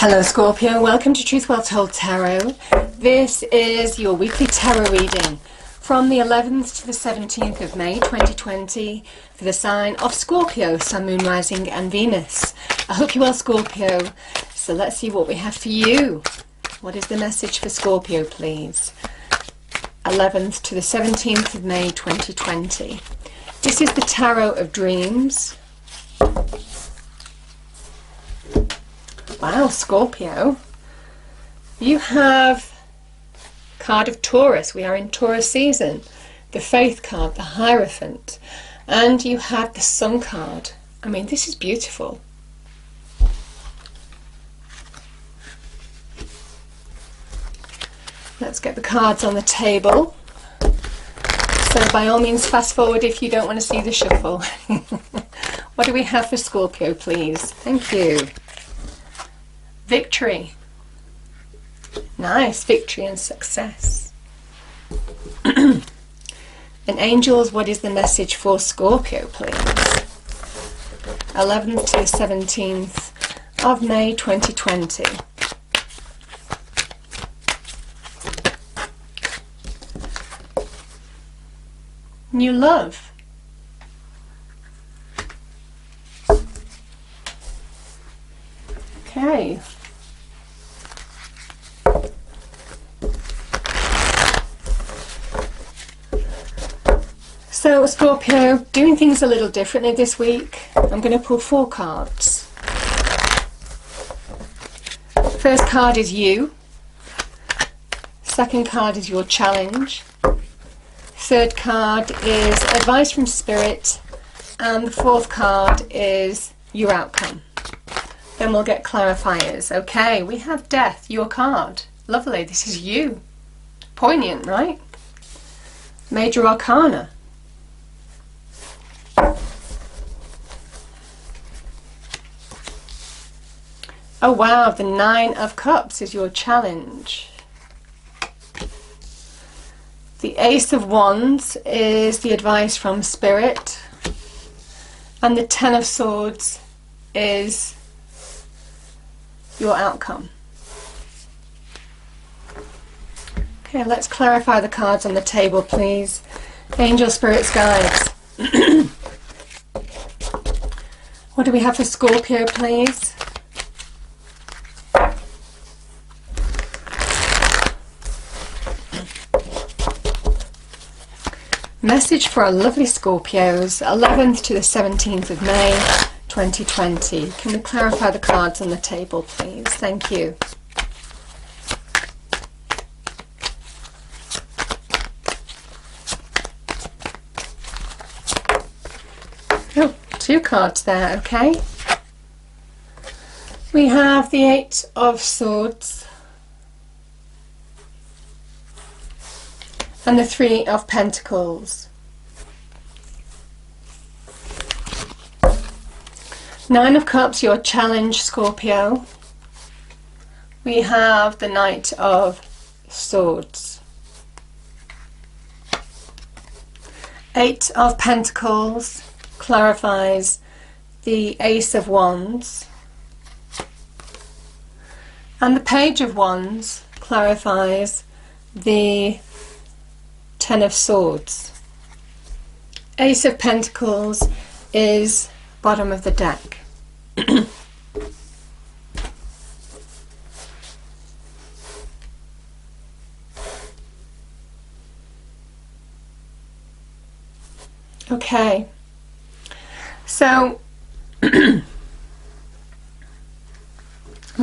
Hello Scorpio, welcome to Truth Well Told Tarot. This is your weekly tarot reading from the 11th to the 17th of May 2020 for the sign of Scorpio, Sun, Moon, Rising and Venus. I hope you're well, Scorpio. So let's see what we have for you. What is the message for Scorpio, please? 11th to the 17th of May 2020. This is the Tarot of Dreams. Wow, Scorpio, you have card of Taurus. We are in Taurus season. The Faith card, the Hierophant, and you have the Sun card. I mean, this is beautiful. Let's get the cards on the table. So by all means, fast forward if you don't want to see the shuffle. What do we have for Scorpio, please? Thank you. Victory. Nice, victory and success. And angels, what is the message for Scorpio, please? 11th to the 17th of May 2020. New love. Okay. So Scorpio, doing things a little differently this week. I'm going to pull 4 cards. First card is you. Second card is your challenge. Third card is advice from spirit. And the fourth card is your outcome. Then we'll get clarifiers. Okay, we have death, your card. Lovely, this is you. Poignant, right? Major Arcana. Oh wow, the 9 of Cups is your challenge. The Ace of Wands is the advice from Spirit. And the 10 of Swords is your outcome. Okay, let's clarify the cards on the table, please. Angel, spirits, guides. What do we have for Scorpio, please? Message for our lovely Scorpios, 11th to the 17th of May 2020. Can we clarify the cards on the table, please? Thank you. Oh, 2 cards there, okay. We have the 8 of Swords and the 3 of Pentacles. 9 of Cups, your challenge, Scorpio. We have the Knight of Swords. 8 of Pentacles clarifies the Ace of Wands. And the Page of Wands clarifies the 10 of Swords. Ace of Pentacles is bottom of the deck. Okay, so I'm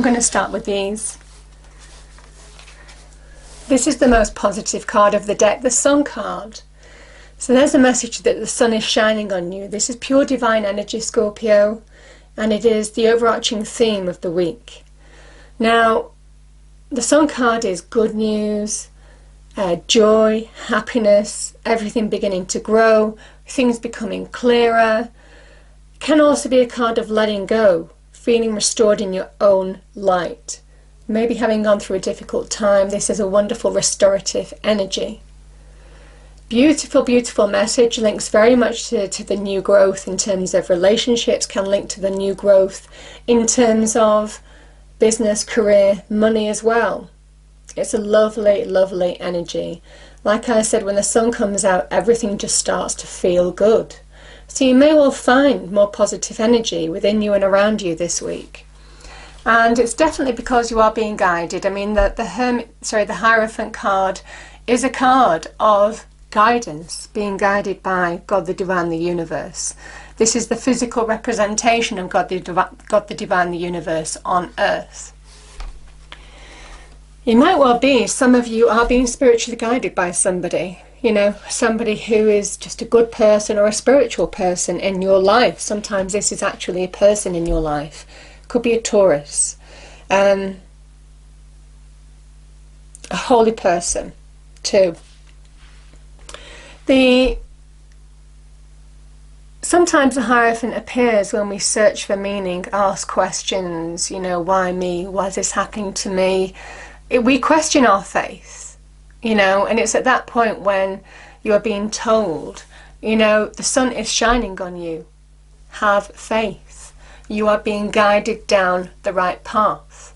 going to start with these. This is the most positive card of the deck, the Sun card. So there's a message that the sun is shining on you. This is pure divine energy, Scorpio, and it is the overarching theme of the week. Now, the Sun card is good news, joy, happiness, everything beginning to grow, things becoming clearer. It can also be a card of letting go, feeling restored in your own light. Maybe having gone through a difficult time, this is a wonderful restorative energy. Beautiful, beautiful message, links very much to the new growth in terms of relationships, can link to the new growth in terms of business, career, money as well. It's a lovely, lovely energy. Like I said, when the sun comes out, everything just starts to feel good. So you may well find more positive energy within you and around you this week. And it's definitely because you are being guided. I mean, the Hierophant card is a card of guidance, being guided by God the Divine, the universe. This is the physical representation of God the Divine, the universe on earth. It might well be some of you are being spiritually guided by somebody, you know, somebody who is just a good person or a spiritual person in your life. Sometimes this is actually a person in your life. Could be a Taurus, a holy person too. Sometimes the Hierophant appears when we search for meaning, ask questions, you know, why me? Why is this happening to me? We question our faith, you know, and it's at that point when you are being told, you know, the sun is shining on you. Have faith. You are being guided down the right path.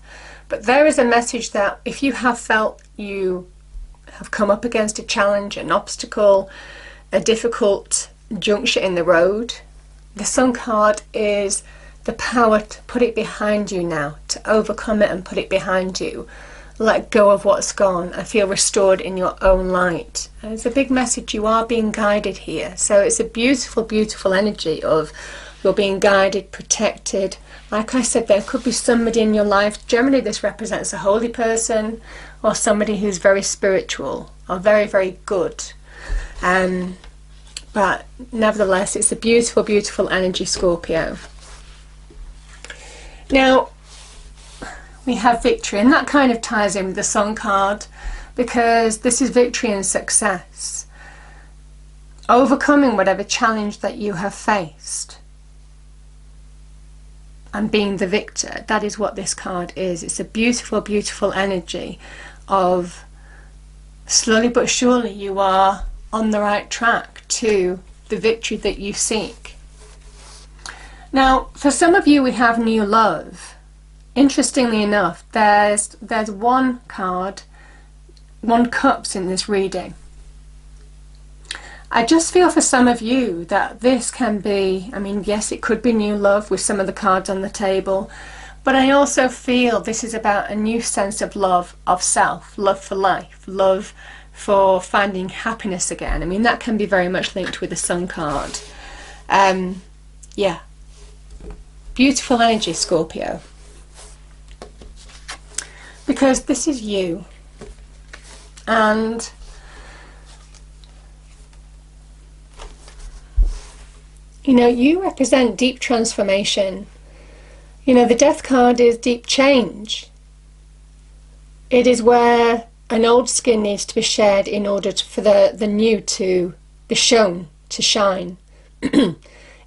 But there is a message that if you have felt you have come up against a challenge, an obstacle, a difficult juncture in the road, the Sun card is the power to put it behind you now, to overcome it and put it behind you. Let go of what's gone and feel restored in your own light. And it's a big message. You are being guided here. So it's a beautiful, beautiful energy of you're being guided, protected. Like I said, there could be somebody in your life. Generally, this represents a holy person or somebody who's very spiritual or very, very good. But nevertheless, it's a beautiful, beautiful energy, Scorpio. Now, we have victory, and that kind of ties in with the Sun card, because this is victory and success. Overcoming whatever challenge that you have faced and being the victor. That is what this card is. It's a beautiful, beautiful energy of slowly but surely you are on the right track to the victory that you seek. Now, for some of you, we have new love. Interestingly enough, there's one card, one cups in this reading. I just feel for some of you that this can be, I mean, yes, it could be new love with some of the cards on the table, but I also feel this is about a new sense of love of self, love for life, love for finding happiness again. I mean, that can be very much linked with the Sun card. Yeah. Beautiful energy, Scorpio. Because this is you. And you know, you represent deep transformation. You know, the Death card is deep change. It is where an old skin needs to be shed in order for the new to be shown, to shine.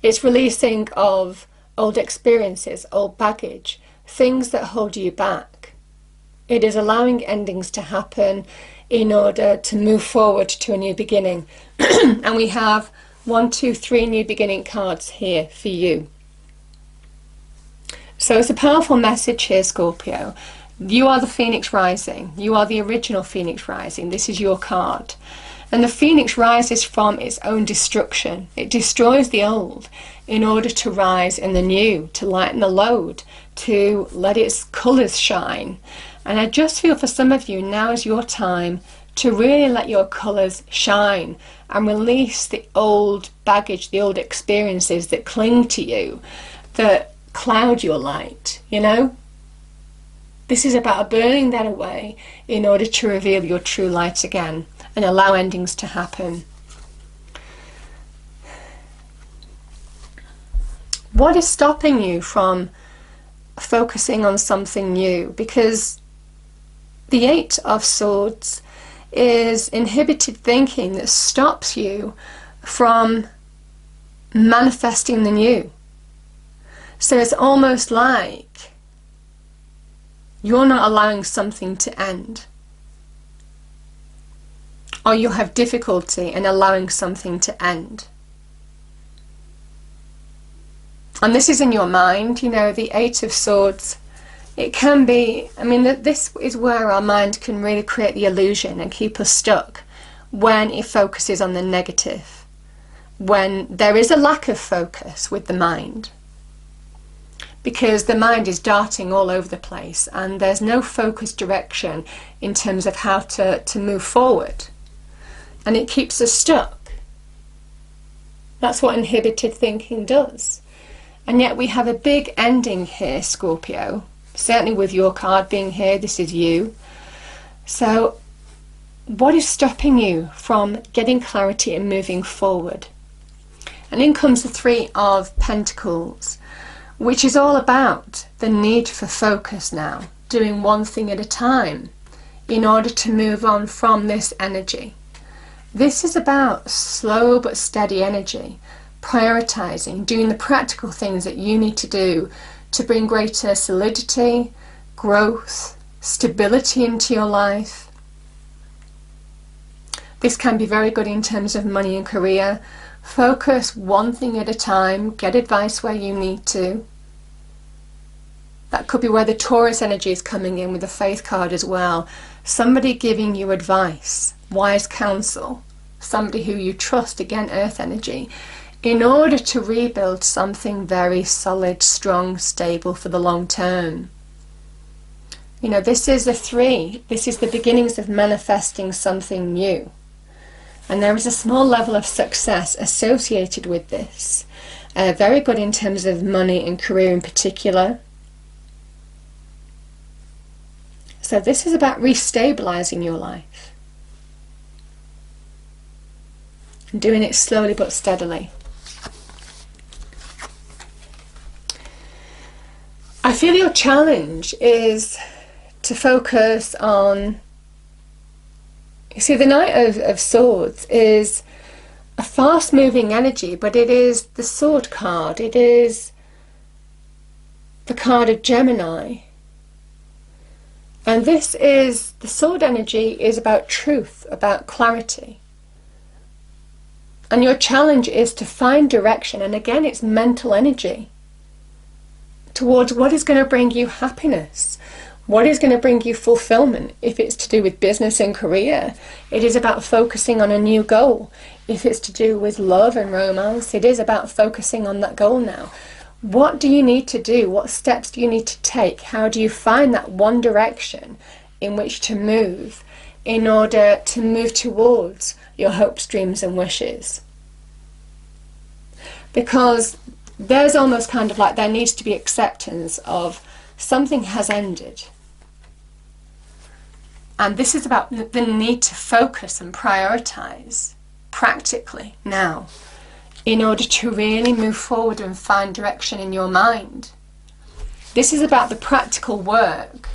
It's releasing of old experiences, old baggage, things that hold you back. It is allowing endings to happen in order to move forward to a new beginning. And we have 1, 2, 3 new beginning cards here for you. So it's a powerful message here, Scorpio. You are the Phoenix Rising. You are the original Phoenix Rising. This is your card. And the Phoenix rises from its own destruction. It destroys the old in order to rise in the new, to lighten the load, to let its colours shine. And I just feel for some of you, now is your time to really let your colours shine and release the old baggage, the old experiences that cling to you, that cloud your light, you know? This is about burning that away in order to reveal your true light again and allow endings to happen. What is stopping you from focusing on something new? Because the 8 of Swords is inhibited thinking that stops you from manifesting the new. So it's almost like you're not allowing something to end, or you have difficulty in allowing something to end. And this is in your mind. You know, the 8 of Swords It can be, I mean, this is where our mind can really create the illusion and keep us stuck when it focuses on the negative, when there is a lack of focus with the mind, because the mind is darting all over the place and there's no focused direction in terms of how to move forward, and it keeps us stuck. That's what inhibited thinking does. And yet we have a big ending here, Scorpio. Certainly with your card being here, this is you. So what is stopping you from getting clarity and moving forward? And in comes the Three of Pentacles, which is all about the need for focus now, doing one thing at a time in order to move on from this energy. This is about slow but steady energy, prioritizing, doing the practical things that you need to do to bring greater solidity, growth, stability into your life. This can be very good in terms of money and career. Focus one thing at a time, get advice where you need to. That could be where the Taurus energy is coming in with the Faith card as well. Somebody giving you advice, wise counsel, somebody who you trust, again Earth energy, in order to rebuild something very solid, strong, stable for the long term. You know, this is the three. This is the beginnings of manifesting something new. And there is a small level of success associated with this. Very good in terms of money and career in particular. So this is about restabilizing your life. And doing it slowly but steadily. I feel your challenge is to focus on, you see, the Knight of Swords is a fast-moving energy, but it is the Sword card. It is the card of Gemini. And this is, the Sword energy is about truth, about clarity. And your challenge is to find direction, and again, it's mental energy, towards what is going to bring you happiness, what is going to bring you fulfillment. If it's to do with business and career, it is about focusing on a new goal. If it's to do with love and romance, it is about focusing on that goal now. What do you need to do? What steps do you need to take? How do you find that one direction in which to move in order to move towards your hopes, dreams and wishes? Because there's almost kind of like there needs to be acceptance of something has ended. And this is about the need to focus and prioritize practically now in order to really move forward and find direction in your mind. This is about the practical work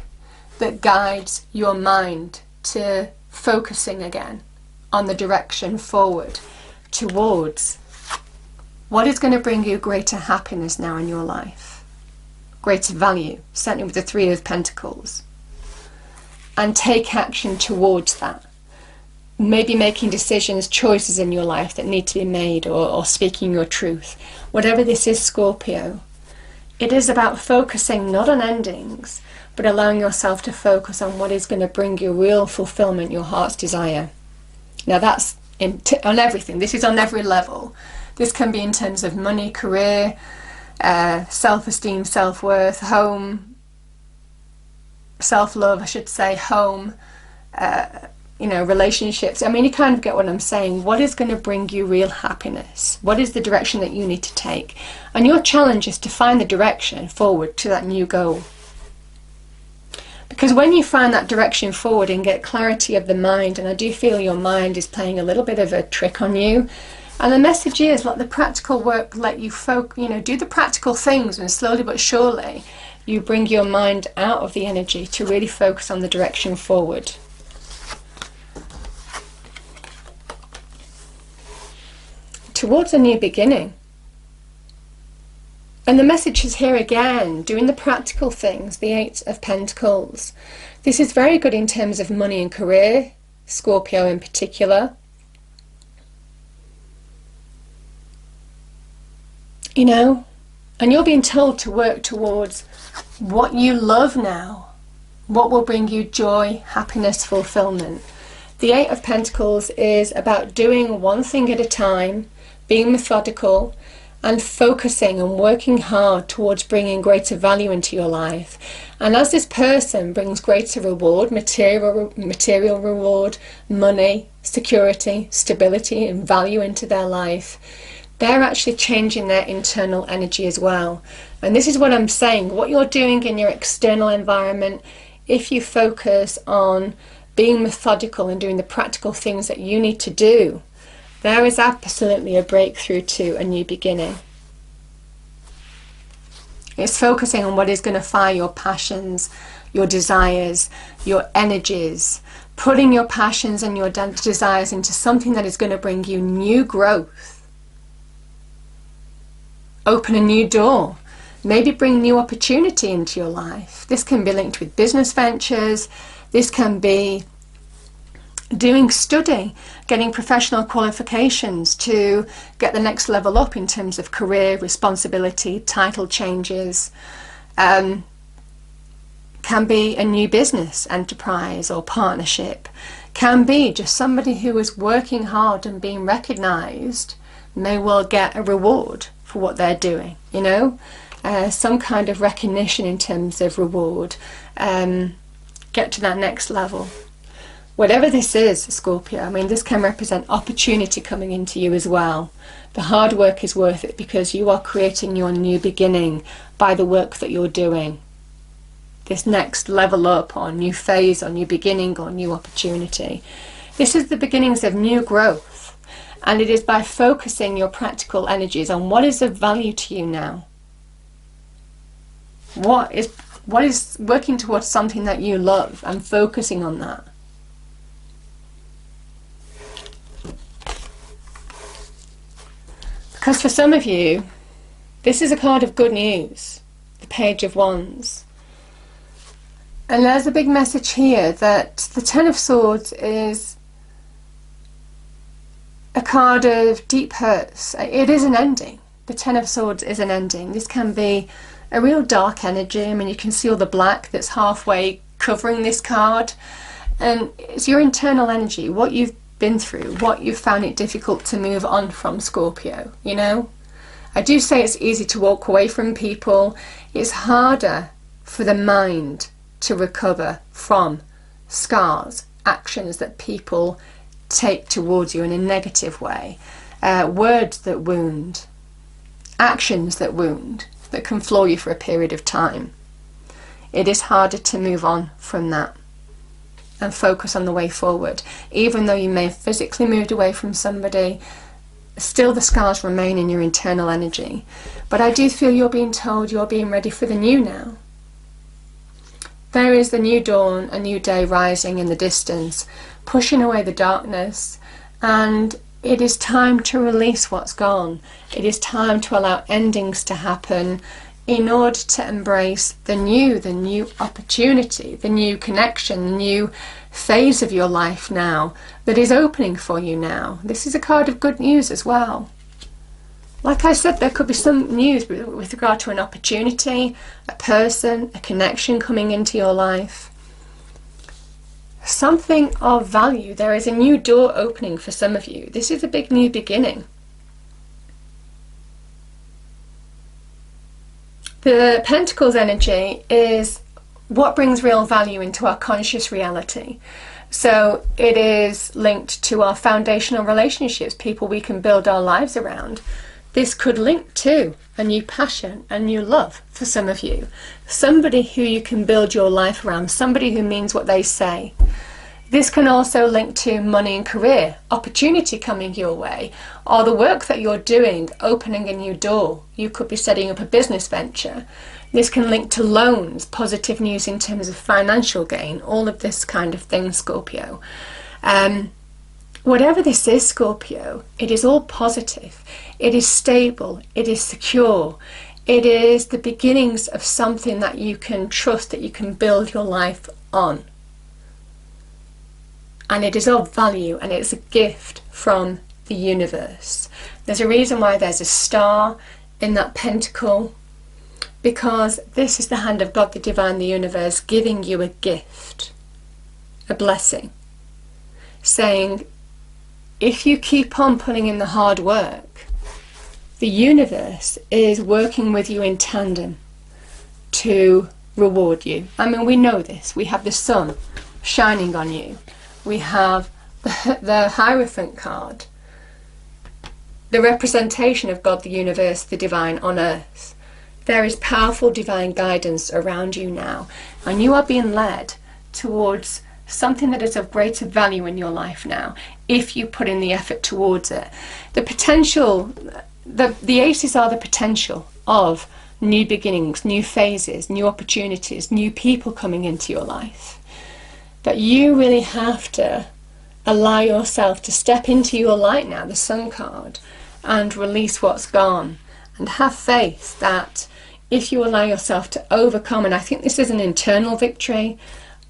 that guides your mind to focusing again on the direction forward towards what is going to bring you greater happiness now in your life, greater value, certainly with the Three of Pentacles. And take action towards that. Maybe making decisions, choices in your life that need to be made, or speaking your truth. Whatever this is, Scorpio, it is about focusing not on endings, but allowing yourself to focus on what is going to bring you real fulfillment, your heart's desire. Now that's on everything. This is on every level. This can be in terms of money, career, self-esteem, self-worth, home, self-love, I should say, home, you know, relationships. I mean, you kind of get what I'm saying. What is going to bring you real happiness? What is the direction that you need to take? And your challenge is to find the direction forward to that new goal. Because when you find that direction forward and get clarity of the mind, and I do feel your mind is playing a little bit of a trick on you, and the message is, let the practical work let you do the practical things, and slowly but surely you bring your mind out of the energy to really focus on the direction forward. Towards a new beginning. And the message is here again, doing the practical things, the Eight of Pentacles. This is very good in terms of money and career, Scorpio in particular. You know, And you're being told to work towards what you love now, what will bring you joy, happiness, fulfillment. The Eight of Pentacles is about doing one thing at a time, being methodical, and focusing and working hard towards bringing greater value into your life. And as this person brings greater reward, material reward, money, security, stability, and value into their life, they're actually changing their internal energy as well. And this is what I'm saying. What you're doing in your external environment, if you focus on being methodical and doing the practical things that you need to do, there is absolutely a breakthrough to a new beginning. It's focusing on what is going to fire your passions, your desires, your energies, putting your passions and your desires into something that is going to bring you new growth, open a new door, maybe bring new opportunity into your life. This can be linked with business ventures, this can be doing study, getting professional qualifications to get the next level up in terms of career, responsibility, title changes. Can be a new business enterprise or partnership. Can be just somebody who is working hard and being recognized may well get a reward for what they're doing, you know, some kind of recognition in terms of reward, get to that next level. Whatever this is, Scorpio, I mean, this can represent opportunity coming into you as well. The hard work is worth it because you are creating your new beginning by the work that you're doing. This next level up or new phase or new beginning or new opportunity. This is the beginnings of new growth. And it is by focusing your practical energies on what is of value to you now. What is working towards something that you love and focusing on that. Because for some of you, this is a card of good news, the Page of Wands. And there's a big message here that the Ten of Swords is a card of deep hurts. It is an ending. The Ten of Swords is an ending. This can be a real dark energy. I mean, you can see all the black that's halfway covering this card. And it's your internal energy, what you've been through, what you found it difficult to move on from, Scorpio, you know. I do say it's easy to walk away from people. It's harder for the mind to recover from scars, actions that people take towards you in a negative way, words that wound, actions that wound, that can floor you for a period of time. It is harder to move on from that and focus on the way forward. Even though you may have physically moved away from somebody, still the scars remain in your internal energy. But I do feel you're being told you're being ready for the new now. There is the new dawn, a new day rising in the distance, pushing away the darkness, and it is time to release what's gone. It is time to allow endings to happen in order to embrace the new opportunity, the new connection, the new phase of your life now that is opening for you now. This is a card of good news as well. Like I said, there could be some news with regard to an opportunity, a person, a connection coming into your life. Something of value. There is a new door opening for some of you. This is a big new beginning. The Pentacles energy is what brings real value into our conscious reality. So it is linked to our foundational relationships, people we can build our lives around. This could link to a new passion, a new love for some of you. Somebody who you can build your life around, somebody who means what they say. This can also link to money and career, opportunity coming your way, or the work that you're doing, opening a new door. You could be setting up a business venture. This can link to loans, positive news in terms of financial gain, all of this kind of thing, Scorpio. Whatever this is, Scorpio, it is all positive. It is stable. It is secure. It is the beginnings of something that you can trust, that you can build your life on. And it is of value, and it's a gift from the universe. There's a reason why there's a star in that pentacle because this is the hand of God, the divine, the universe, giving you a gift, a blessing, saying, if you keep on putting in the hard work, the universe is working with you in tandem to reward you. I mean, we know this. We have the sun shining on you. We have the Hierophant card, the representation of God, the universe, the divine on earth. There is powerful divine guidance around you now, and you are being led towards something that is of greater value in your life now, if you put in the effort towards it. The potential, the aces are the potential of new beginnings, new phases, new opportunities, new people coming into your life. But you really have to allow yourself to step into your light now, the Sun card, and release what's gone. And have faith that if you allow yourself to overcome, and I think this is an internal victory,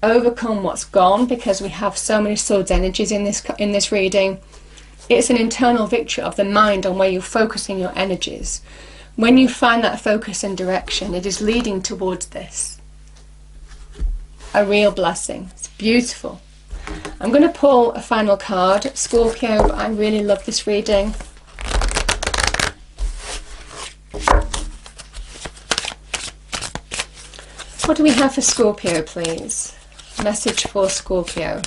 overcome what's gone, because we have so many swords energies in this reading. It's an internal victory of the mind on where you're focusing your energies. When you find that focus and direction, it is leading towards this. A real blessing. It's beautiful. I'm going to pull a final card, Scorpio. I really love this reading. What do we have for Scorpio, please? Message for Scorpio.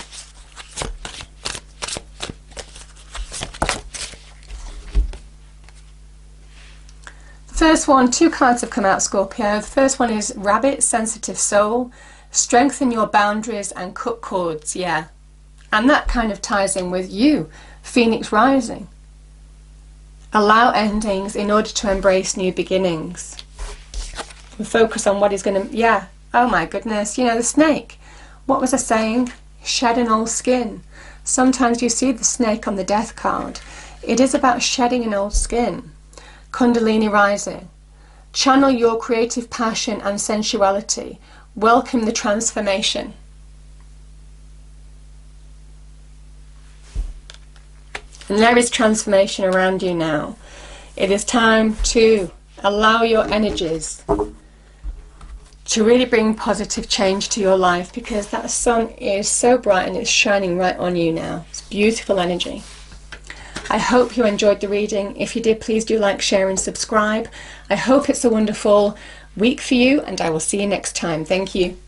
First one, two cards have come out, Scorpio. The first one is Rabbit, Sensitive Soul. Strengthen your boundaries and cut cords, yeah. And that kind of ties in with you, Phoenix Rising. Allow endings in order to embrace new beginnings. We focus on what is going to, yeah, oh my goodness, you know, the snake. What was I saying? Shed an old skin. Sometimes you see the snake on the death card. It is about shedding an old skin. Kundalini Rising. Channel your creative passion and sensuality. Welcome the transformation. And there is transformation around you now. It is time to allow your energies to really bring positive change to your life, because that sun is so bright and it's shining right on you now. It's beautiful energy. I hope you enjoyed the reading. If you did, please do like, share and subscribe. I hope it's a wonderful week for you, and I will see you next time. Thank you.